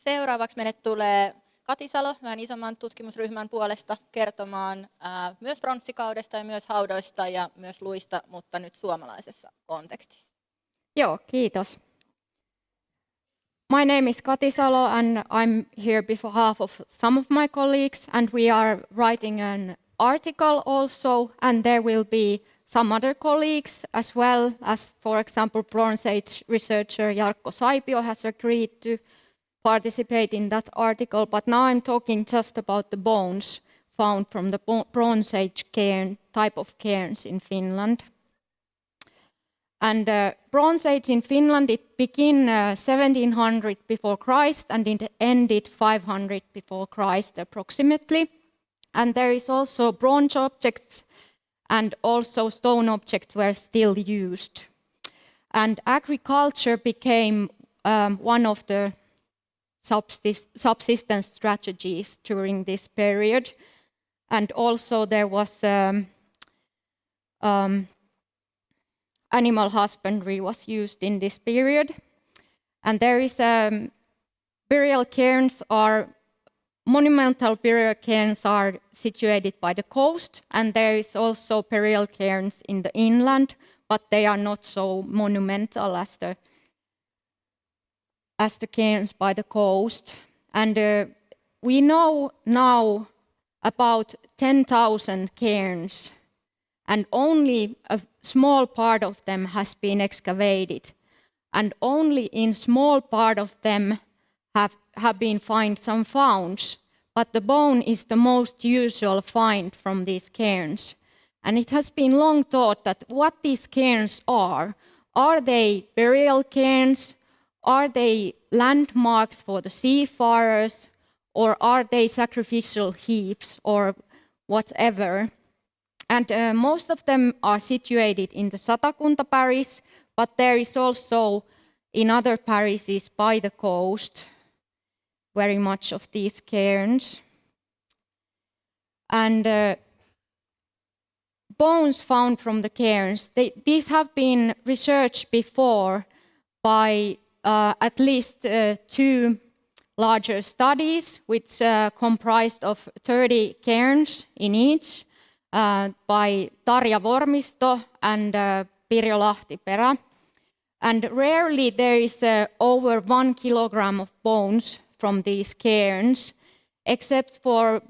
Seuraavaksi meille tulee Kati Salo vähän isomman tutkimusryhmän puolesta kertomaan myös pronssikaudesta ja myös haudoista ja myös luista, mutta nyt suomalaisessa kontekstissa. Joo, kiitos. My name is Kati Salo and I'm here behalf of some of my colleagues, and we are writing an article also, and there will be some other colleagues as well, as for example Bronze Age researcher Jarkko Saipio has agreed to participate in that article, but now I'm talking just about the bones found from the Bronze Age cairn, type of cairns in Finland. And Bronze Age in Finland, it began 1700 before Christ and it ended 500 before Christ approximately. And there is also bronze objects and also stone objects were still used. And agriculture became one of the subsistence strategies during this period. And also there was animal husbandry was used in this period. And there is burial cairns are monumental burial cairns are situated by the coast, and there is also burial cairns in the inland, but they are not so monumental as the cairns by the coast. And we know now about 10,000 cairns, and only a small part of them has been excavated, and only in small part of them have been found some founds, but the bone is the most usual find from these cairns. And it has been long thought that what these cairns are they burial cairns, are they landmarks for the seafarers, or are they sacrificial heaps or whatever? And most of them are situated in the Satakunta parish, but there is also in other parishes by the coast very much of these cairns. And bones found from the cairns, these have been researched before by at least 2 larger studies, which comprised of 30 cairns in each, by Tarja Vormisto and Pirjo Lahtiperä. And rarely there is over 1 kilogram of bones from these cairns, except for,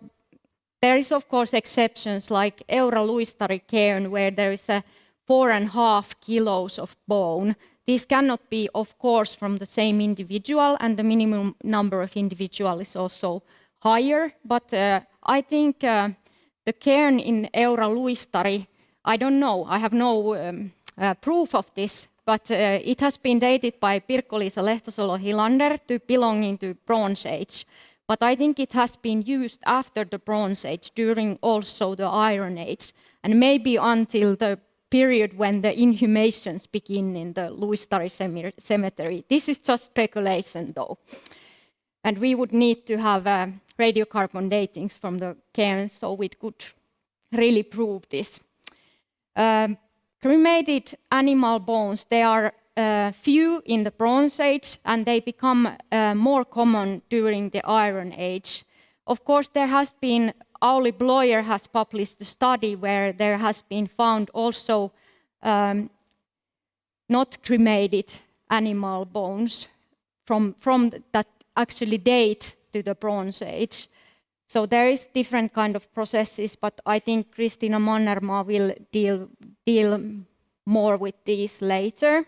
there is of course exceptions like Eura Luistari cairn where there is 4.5 kilos of bone. These cannot be of course from the same individual, and the minimum number of individual is also higher, but I think the cairn in Eura Luistari, I don't know, I have no proof of this, but it has been dated by Pirkko-Liisa Lehtosalo-Hilander to belonging to Bronze Age. But I think it has been used after the Bronze Age, during also the Iron Age, and maybe until the period when the inhumations begin in the Luistari cemetery. This is just speculation though. And we would need to have radiocarbon datings from the cairns so we could really prove this. Cremated animal bones, they are few in the Bronze Age, and they become more common during the Iron Age. Of course, there has been, Auli Bloyer has published a study where there has been found also not cremated animal bones from that actually date to the Bronze Age. So there is different kind of processes, but I think Kristiina Mannermaa will deal more with these later.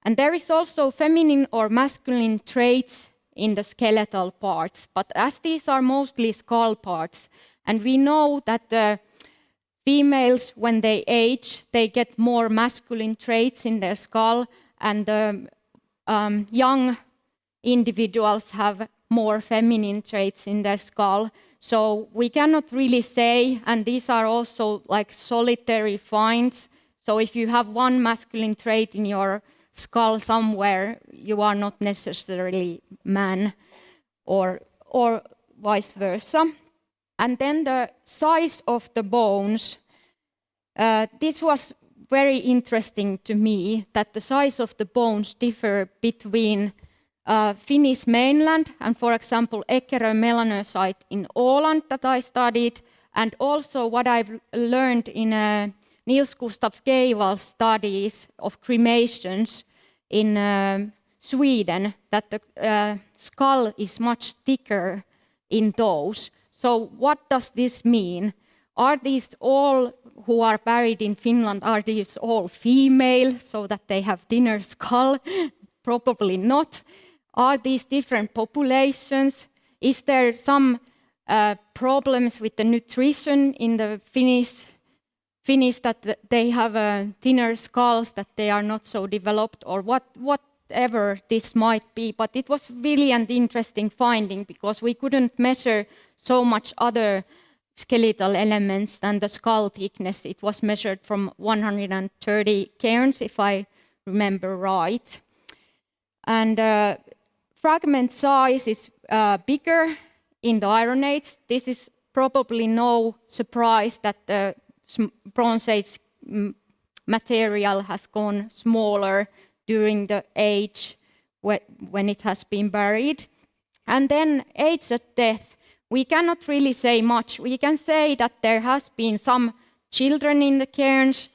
And there is also feminine or masculine traits in the skeletal parts, but as these are mostly skull parts, and we know that the females, when they age, they get more masculine traits in their skull, and the young individuals have more feminine traits in their skull. So we cannot really say, and these are also like solitary finds. So if you have one masculine trait in your skull somewhere, you are not necessarily man, or vice versa. And then the size of the bones. This was very interesting to me, that the size of the bones differ between Finnish mainland, and for example, Eckerö melanocyte in Åland that I studied, and also what I've learned in Niels Gustav Geival's studies of cremations in Sweden, that the skull is much thicker in those. So what does this mean? Are these all who are buried in Finland, are these all female, so that they have thinner skull? Probably not. Are these different populations? Is there some problems with the nutrition in the Finnish that they have thinner skulls, that they are not so developed, or whatever this might be? But it was really an interesting finding, because we couldn't measure so much other skeletal elements than the skull thickness. It was measured from 130 cairns, if I remember right. And fragment size is bigger in the Iron Age. This is probably no surprise that the Bronze Age material has gone smaller during the age when it has been buried. And then age at death, we cannot really say much. We can say that there has been some children in the cairns,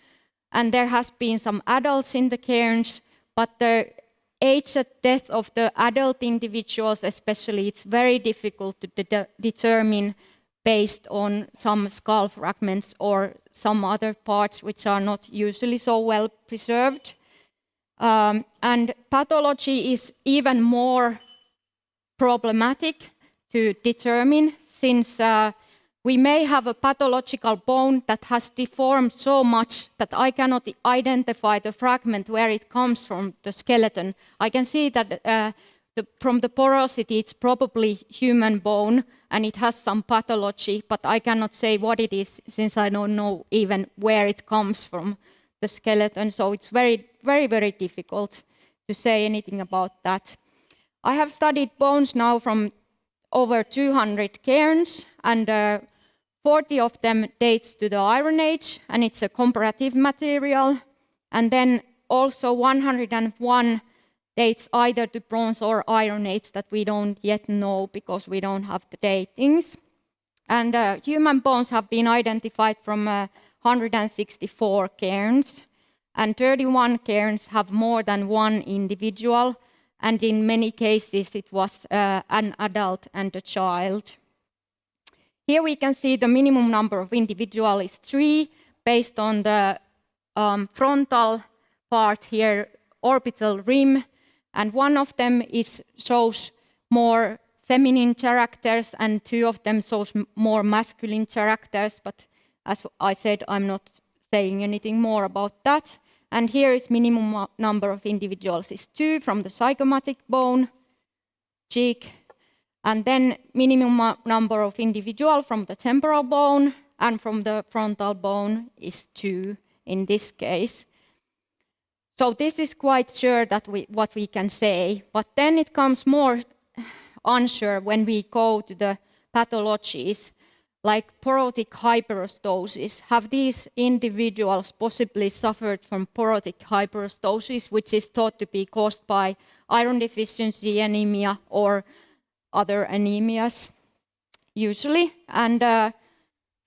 and there has been some adults in the cairns, but the age at death of the adult individuals especially, it's very difficult to determine based on some skull fragments or some other parts which are not usually so well preserved. And pathology is even more problematic to determine, since we may have a pathological bone that has deformed so much that I cannot identify the fragment where it comes from, the skeleton. I can see that from the porosity it's probably human bone and it has some pathology, but I cannot say what it is, since I don't know even where it comes from, the skeleton. So it's very, very, very difficult to say anything about that. I have studied bones now from over 200 cairns, and 40 of them dates to the Iron Age, and it's a comparative material. And then also 101 dates either to Bronze or Iron Age that we don't yet know, because we don't have the datings. And human bones have been identified from 164 cairns, and 31 cairns have more than one individual, and in many cases it was an adult and a child. Here we can see the minimum number of individuals is 3, based on the frontal part here, orbital rim, and one of them shows more feminine characters and 2 of them shows more masculine characters, but as I said, I'm not saying anything more about that. And here is minimum number of individuals is 2 from the zygomatic bone, cheek, and then minimum number of individuals from the temporal bone, and from the frontal bone is 2 in this case. So this is quite sure that what we can say, but then it comes more unsure when we go to the pathologies, like porotic hyperostosis. Have these individuals possibly suffered from porotic hyperostosis, which is thought to be caused by iron deficiency anemia or other anemias, usually? And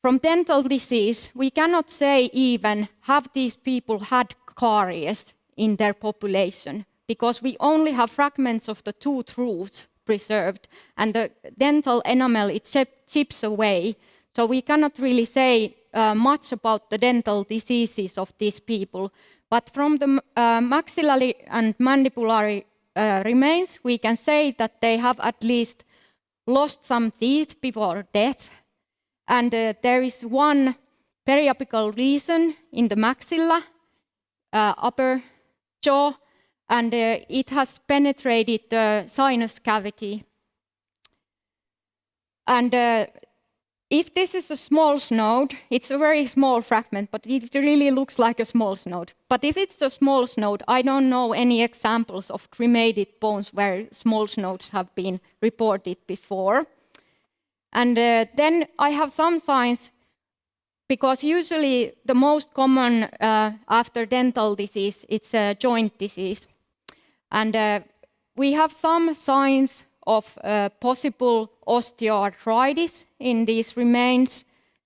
from dental disease, we cannot say even have these people had caries in their population, because we only have fragments of the tooth roots preserved, and the dental enamel, it chips away. So we cannot really say much about the dental diseases of these people. But from the maxillary and mandibulary remains, we can say that they have at least lost some teeth before death. And there is one periapical lesion in the maxilla, upper jaw, and it has penetrated the sinus cavity. And if this is a small snode, it's a very small fragment, but it really looks like a small snode. But if it's a small snode, I don't know any examples of cremated bones where small snodes have been reported before. And then I have some signs, because usually the most common after dental disease, it's a joint disease. And we have some signs of possible osteoarthritis in these remains.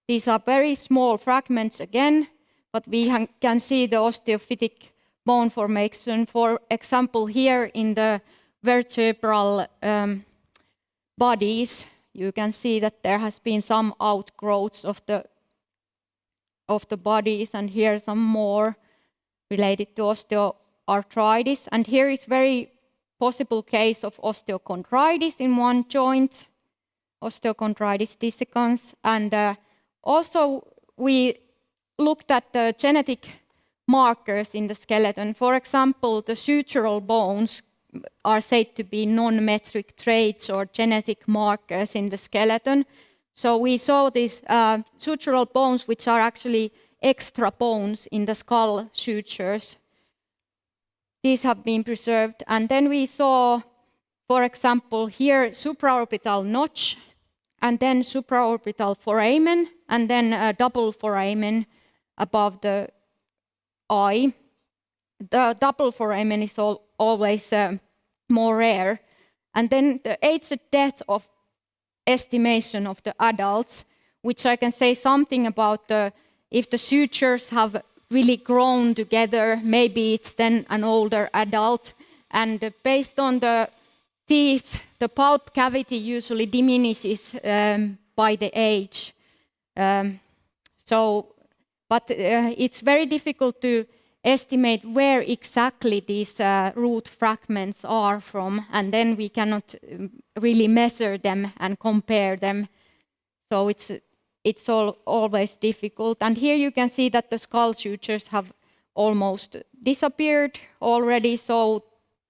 These are very small fragments again, but we can see the osteophytic bone formation. For example, here in the vertebral bodies, you can see that there has been some outgrowths of the bodies, and here some more related to osteoarthritis. And here is very possible case of osteochondritis in one joint, osteochondritis dissecans. And also we looked at the genetic markers in the skeleton. For example, the sutural bones are said to be non-metric traits or genetic markers in the skeleton. So we saw these sutural bones, which are actually extra bones in the skull sutures. These have been preserved. And then we saw, for example, here supraorbital notch, and then supraorbital foramen, and then a double foramen above the eye. The double foramen is always more rare. And then the age of death of estimation of the adults, which I can say something about if the sutures have really grown together, maybe it's then an older adult. And based on the teeth, the pulp cavity usually diminishes by the age. But it's very difficult to estimate where exactly these root fragments are from, and then we cannot really measure them and compare them. So it's always difficult. And here you can see that the skull sutures have almost disappeared already, so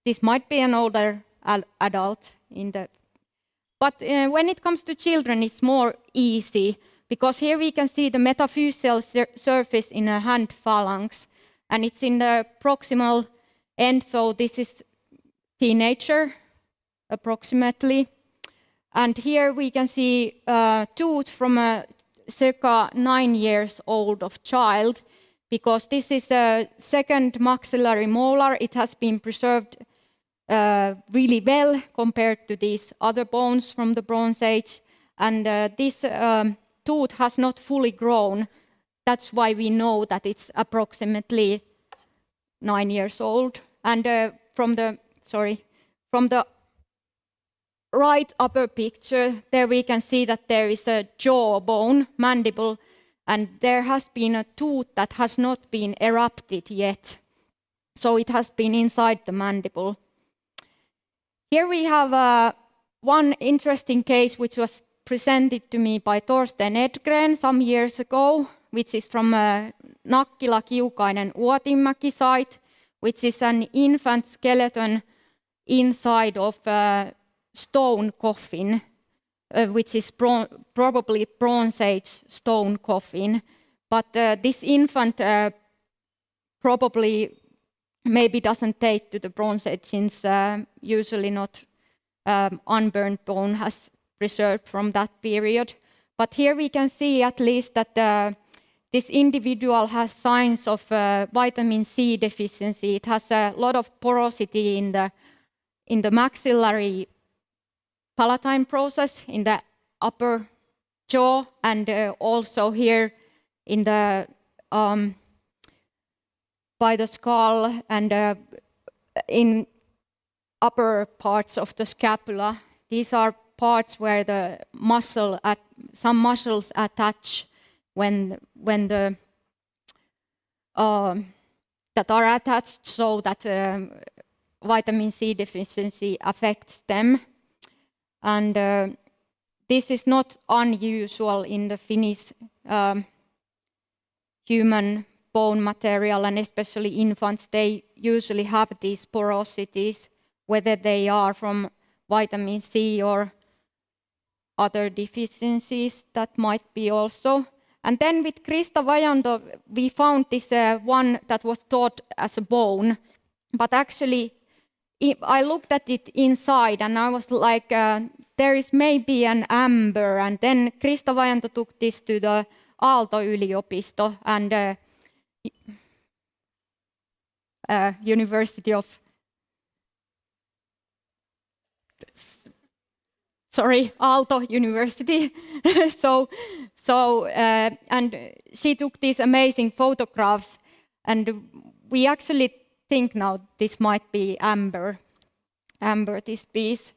this might be an older adult in the... But when it comes to children, it's more easy, because here we can see the metaphyseal surface in a hand phalanx, and it's in the proximal end, so this is teenager, approximately. And here we can see a tooth from a circa 9 years old of child, because this is a second maxillary molar. It has been preserved really well compared to these other bones from the Bronze Age. And this tooth has not fully grown. That's why we know that it's approximately 9 years old. And from the right upper picture, there we can see that there is a jawbone, mandible, and there has been a tooth that has not been erupted yet. So it has been inside the mandible. Here we have one interesting case which was presented to me by Torsten Edgren some years ago, which is from Nakkila Kiukainen Uotinmäki site, which is an infant skeleton inside of a stone coffin, which is probably Bronze Age stone coffin. But this infant probably maybe doesn't date to the Bronze Age, since usually not unburned bone has preserved from that period. But here we can see at least that this individual has signs of vitamin C deficiency. It has a lot of porosity in the maxillary palatine process, in the upper jaw, and also here in the by the skull and in upper parts of the scapula. These are parts where the some muscles attach when the that are attached, so that vitamin C deficiency affects them. And this is not unusual in the Finnish human bone material, and especially infants. They usually have these porosities, whether they are from vitamin C or other deficiencies that might be also. And then with Krista Vajanto, we found this one that was thought as a bone, but actually I looked at it inside and I was like, there is maybe an amber. And then Krista Vajanto took this to the Aalto-yliopisto and University of Aalto University. And she took these amazing photographs, and we actually think now this might be amber, this piece.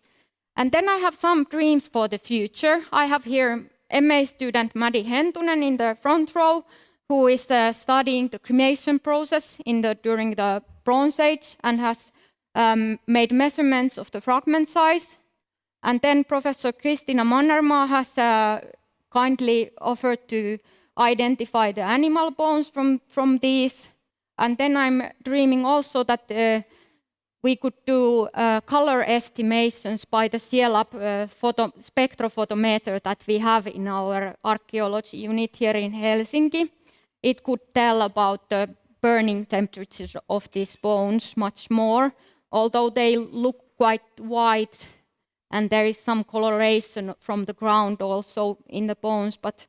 And then I have some dreams for the future. I have here MA student Madi Hentunen in the front row, who is studying the cremation process during the Bronze Age and has made measurements of the fragment size. And then Professor Kristina Mannermaa has kindly offered to identify the animal bones from these. And then I'm dreaming also that we could do color estimations by the CIELAB spectrophotometer that we have in our archaeology unit here in Helsinki. It could tell about the burning temperatures of these bones much more, although they look quite white and there is some coloration from the ground also in the bones, but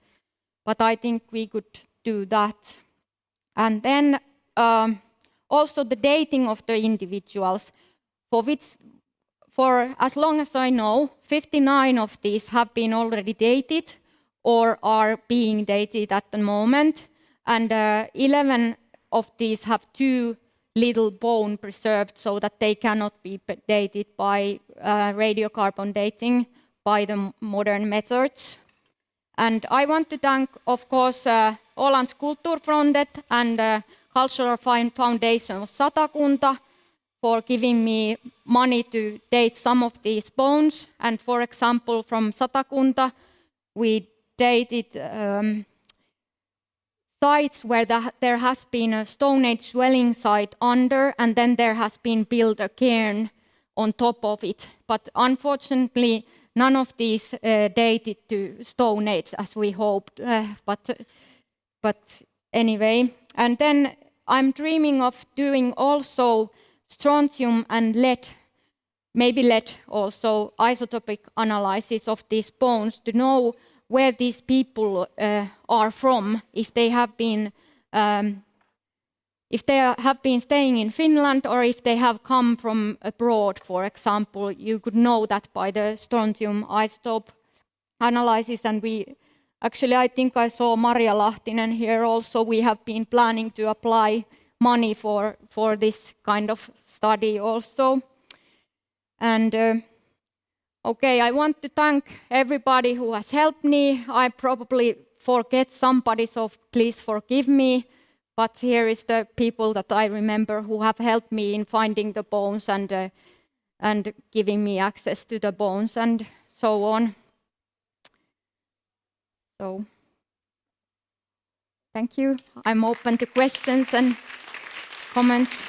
I think we could do that. And then also the dating of the individuals, for as long as I know, 59 of these have been already dated or are being dated at the moment, and 11 of these have too little bone preserved so that they cannot be dated by radiocarbon dating by the modern methods. And I want to thank, of course, Ålands Kulturfrontet and Cultural Foundation of Satakunta for giving me money to date some of these bones. And for example, from Satakunta, we dated sites where there has been a Stone Age dwelling site under, and then there has been built a cairn on top of it. But unfortunately, none of these dated to Stone Age as we hoped. But anyway, and then I'm dreaming of doing also strontium and lead, maybe lead also, isotopic analysis of these bones to know where these people are from, if they have been staying in Finland or if they have come from abroad, for example. You could know that by the strontium isotope analysis. And I think I saw Maria Lahtinen here also. We have been planning to apply money for this kind of study also. And okay, I want to thank everybody who has helped me. I probably forget somebody, so please forgive me. But here is the people that I remember who have helped me in finding the bones and giving me access to the bones and so on. So, thank you. I'm open to questions and comments.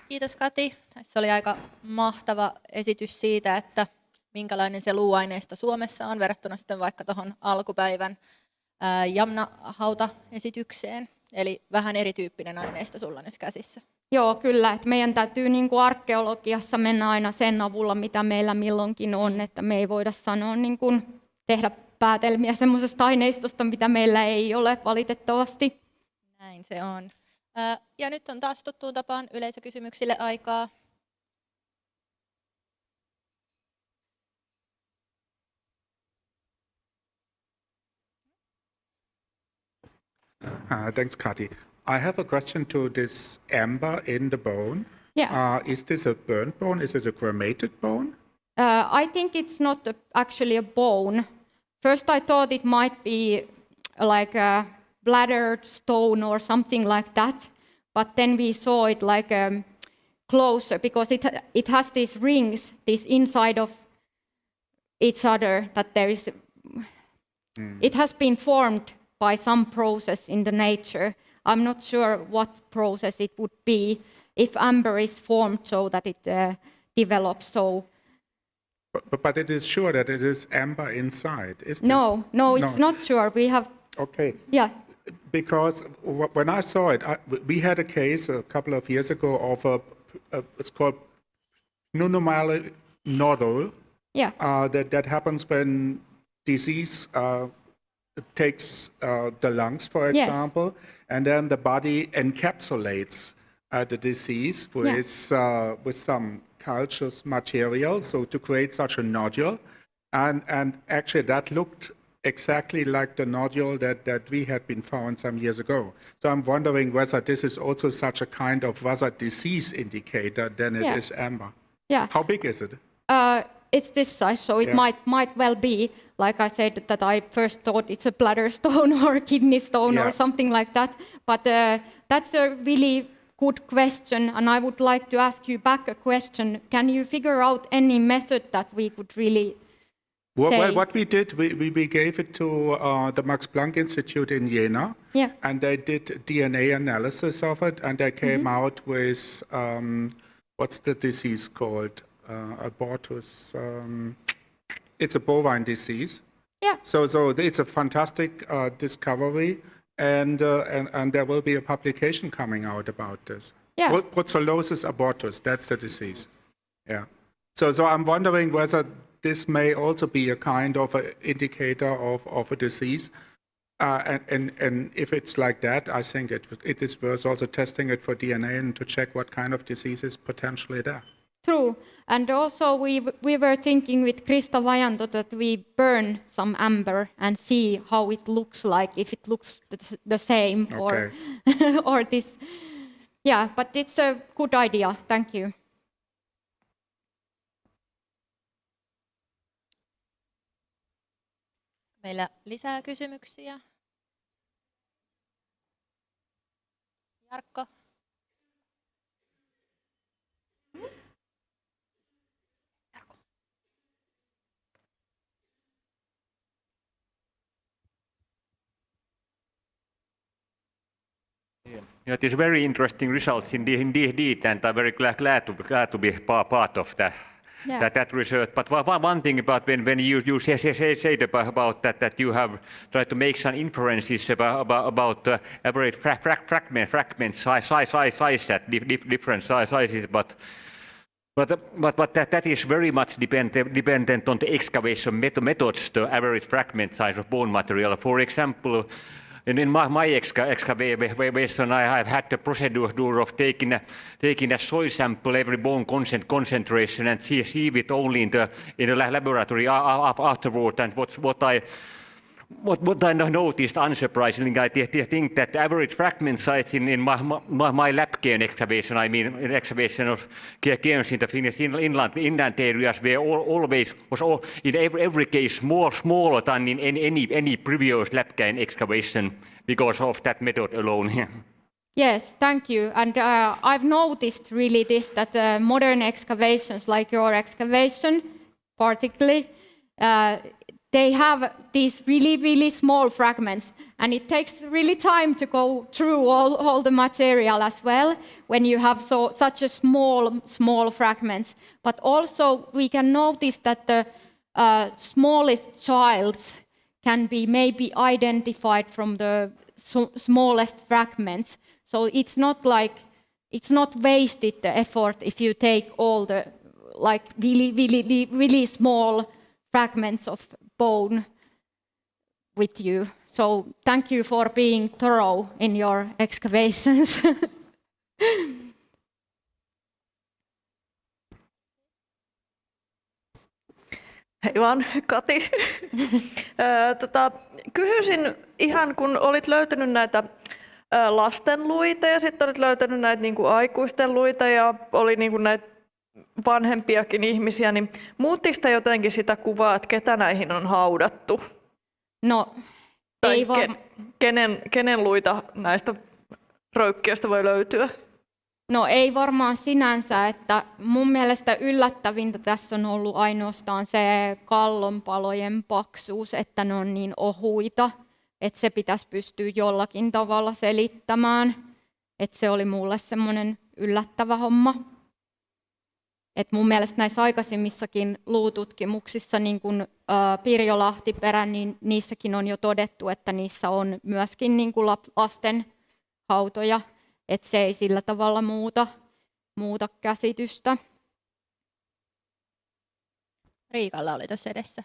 Kiitos Kati. Tässä oli aika mahtava esitys siitä, että minkälainen se luuaineisto Suomessa on verrattuna sitten vaikka tuohon alkupäivän Jamna-hauta-esitykseen. Eli vähän erityyppinen aineisto sulla nyt käsissä. Joo, kyllä. Että meidän täytyy niin kuin arkeologiassa mennä aina sen avulla, mitä meillä milloinkin on. Että me ei voida sanoa, niin kuin, tehdä päätelmiä semmoisesta aineistosta, mitä meillä ei ole valitettavasti. Näin se on. Ja nyt on taas tuttuun tapaan yleisökysymyksille aikaa. Thanks, Kati. I have a question to this amber in the bone. Yeah. Is this a burnt bone? Is it a cremated bone? I think it's not actually a bone. First I thought it might be like a bladdered stone or something like that. But then we saw it like closer because it has these rings, this inside of each other, that there is. It has been formed by some process in the nature. I'm not sure what process it would be if amber is formed so that it develops so. But it is sure that it is amber inside. Is this? No, it's not sure. We have. Okay. Yeah. Because when I saw it, we had a case a couple of years ago of it's called pneumomalar nodule. Yeah. That happens when disease takes the lungs, for example, and then the body encapsulates the disease with some culture's material, so to create such a nodule. And actually that looked exactly like the nodule that we had been found some years ago. So I'm wondering whether this is also such a kind of rather disease indicator than it is amber. Yeah. How big is it? It's this size, so it might well be, like I said, that I first thought it's a bladder stone or kidney stone or something like that. But that's a really good question, and I would like to ask you back a question. Can you figure out any method that we could really Well, what we did, we gave it to the Max Planck Institute in Jena, and they did DNA analysis of it, and they came out with, what's the disease called? Abortus. It's a bovine disease. Yeah. So it's a fantastic discovery, and there will be a publication coming out about this. Yeah. Brucellosis abortus, that's the disease. Yeah. So I'm wondering whether this may also be a kind of an indicator of a disease. And if it's like that, I think it is worth also testing it for DNA and to check what kind of disease is potentially there. True. And also we were thinking with Krista Vajanto that we burn some amber and see how it looks like, if it looks the same or this. Yeah, but it's a good idea. Thank you. Meillä lisää kysymyksiä. Jarkko. Yeah, it is very interesting results indeed, and I'm very glad to be part of that. Yeah. That research. But one thing about when you said about that you have tried to make some inferences about average fragment size at different sizes, but that is very much dependent on the excavation methods, the average fragment size of bone material. For example, in my excavation, I have had the procedure of taking a soil sample, every bone concentration, and see it only in the laboratory afterward. And what I noticed, unsurprisingly, I think that the average fragment size in my lab cairn excavation, I mean in excavation of cairns in the Finnish inland areas, were always in every case smaller than in any previous lab cairn excavation because of that method alone. Yes, thank you. And I've noticed really this, that modern excavations, like your excavation particularly, they have these really small fragments, and it takes really time to go through all the material as well when you have such a small fragments. But also we can notice that the smallest child can be maybe identified from the smallest fragments. So it's not wasted the effort if you take all the like really small fragments of bone with you. So thank you for being thorough in your excavations. Hei vaan, Kati. Kysyisin ihan, kun olit löytänyt näitä lasten luita ja sitten olit löytänyt näitä niin kuin aikuisten luita ja oli niin kuin näitä vanhempiakin ihmisiä, niin muuttiko te jotenkin sitä kuvaa, että ketä näihin on haudattu? No, tai ei kenen luita näistä röykkiöistä voi löytyä? No ei varmaan sinänsä, että mun mielestä yllättävintä tässä on ollut ainoastaan se kallonpalojen paksuus, että ne on niin ohuita, että se pitäisi pystyä jollakin tavalla selittämään. Että se oli mulle semmoinen yllättävä homma. Et mun mielestä näissä aikaisemmissakin luututkimuksissa, niin kuin Pirjo Lahtiperä, niin niissäkin on jo todettu, että niissä on myöskin niin kuin lasten hautoja, että se ei sillä tavalla muuta käsitystä. Riikalla oli tuossa edessä.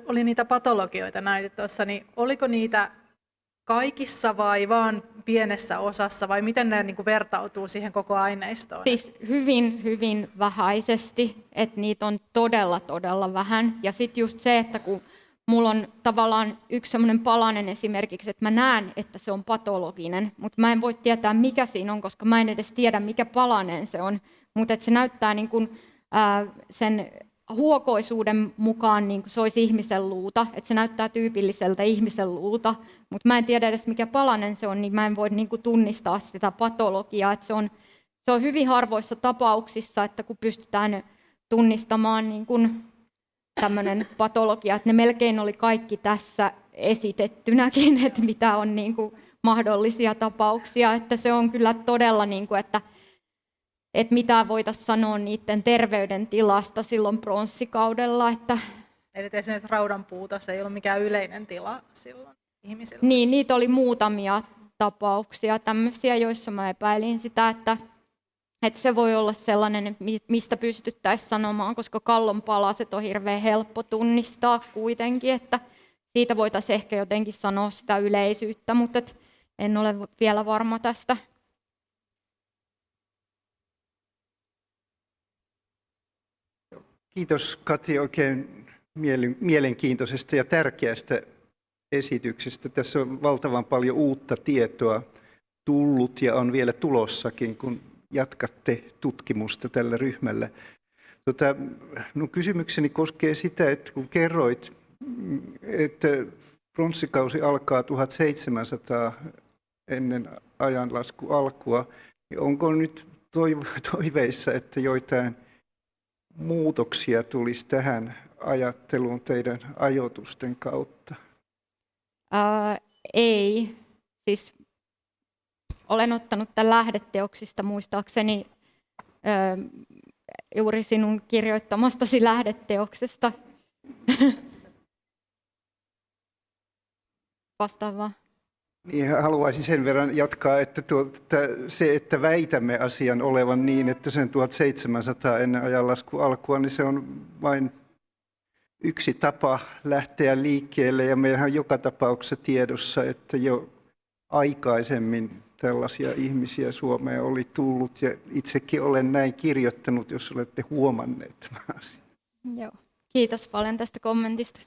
Oli niitä patologioita näitä tuossa, niin oliko niitä kaikissa vai vaan pienessä osassa, vai miten ne niin kuin vertautuu siihen koko aineistoon? Siis hyvin, hyvin vähäisesti, että niitä on todella, todella vähän. Ja sitten just se, että kun mulla on tavallaan yksi semmoinen palanen esimerkiksi, että mä näen, että se on patologinen, mutta mä en voi tietää, mikä siinä on, koska mä en edes tiedä, mikä palanen se on. Mutta se näyttää niin kuin, sen huokoisuuden mukaan niin kuin se olisi ihmisen luuta, että se näyttää tyypilliseltä ihmisen luulta, mutta mä en tiedä edes mikä palanen se on, niin mä en voi niin kuin tunnistaa sitä patologiaa. Että se on hyvin harvoissa tapauksissa, että kun pystytään tunnistamaan niin kuin tämmöinen patologia, että ne melkein oli kaikki tässä esitettynäkin, että mitä on niin kuin mahdollisia tapauksia, että se on kyllä todella niin kuin, että mitä voitaisiin sanoa niiden terveydentilasta silloin pronssikaudella. Eli esimerkiksi raudanpuutos ei ollut mikään yleinen tila silloin ihmisillä. Niin, niitä oli muutamia tapauksia tämmöisiä, joissa mä epäilin sitä, että se voi olla sellainen, mistä pystyttäisiin sanomaan, koska kallon palaset on hirveän helppo tunnistaa kuitenkin, että siitä voitaisiin ehkä jotenkin sanoa sitä yleisyyttä, mutta en ole vielä varma tästä. Kiitos Kati oikein mielenkiintoisesta ja tärkeästä esityksestä. Tässä on valtavan paljon uutta tietoa tullut ja on vielä tulossakin, kun jatkatte tutkimusta tällä ryhmällä. Kysymykseni koskee sitä, että kun kerroit, että pronssikausi alkaa 1700 ennen ajanlasku alkua, niin onko nyt toiveissa, että joitain muutoksia tulisi tähän ajatteluun teidän ajoitusten kautta? Ei. Siis olen ottanut tämän lähdeteoksista muistaakseni juuri sinun kirjoittamastasi lähdeteoksesta. Vastaavaa. Niin, haluaisin sen verran jatkaa, että se, että väitämme asian olevan niin, että sen 1700 ennen ajanlasku alkua, niin se on vain yksi tapa lähteä liikkeelle. Ja meillähän on joka tapauksessa tiedossa, että jo aikaisemmin tällaisia ihmisiä Suomeen oli tullut. Ja itsekin olen näin kirjoittanut, jos olette huomanneet tämän asian. Joo. Kiitos paljon tästä kommentista.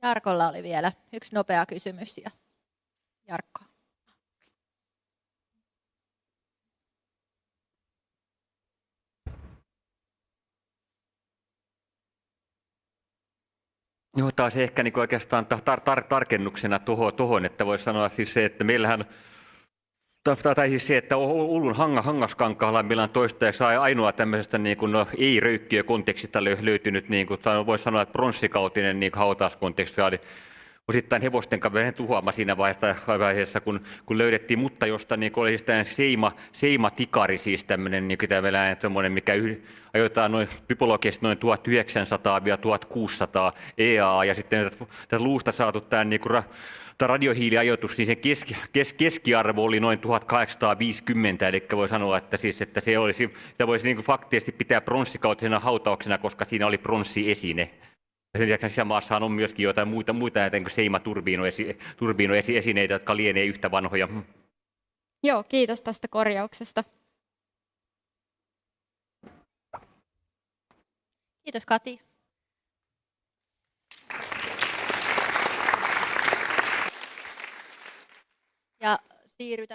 Jarkolla oli vielä yksi nopea kysymys. Jarkko. Joo, taas ehkä niin oikeastaan tarkennuksena tuohon, että voisi sanoa siis se, että meillähän tai siis se, että Oulun Hangaskankaalla meillä on toistaiseksi ainoa tämmöisestä niin kuin, ei-röykkiökontekstista löytynyt, niin kuin, voisi sanoa, että pronssikautinen niin hautauskonteksti oli osittain hevosten kaverin tuhoama siinä vaiheessa, kun löydettiin, mutta josta niin oli siis tämä seimatikari, siis tämmöinen, niin tämmöinen mikä ajoitetaan noin typologisesti noin 1900-1600 EA, ja sitten tästä luusta saatu tämä niin kuin, radiohiiliajoitus, niin sen keskiarvo oli noin 1850, eli voi sanoa, että, siis, että sitä voisi niin kuin faktisesti pitää pronssikautisena hautauksena, koska siinä oli pronssiesine. Sen lisäksi sisämaassahan on myöskin jotain muita niin seimaturbiinoesineitä, jotka lienee yhtä vanhoja. Joo, kiitos tästä korjauksesta. Kiitos Kati. Ja siirrytään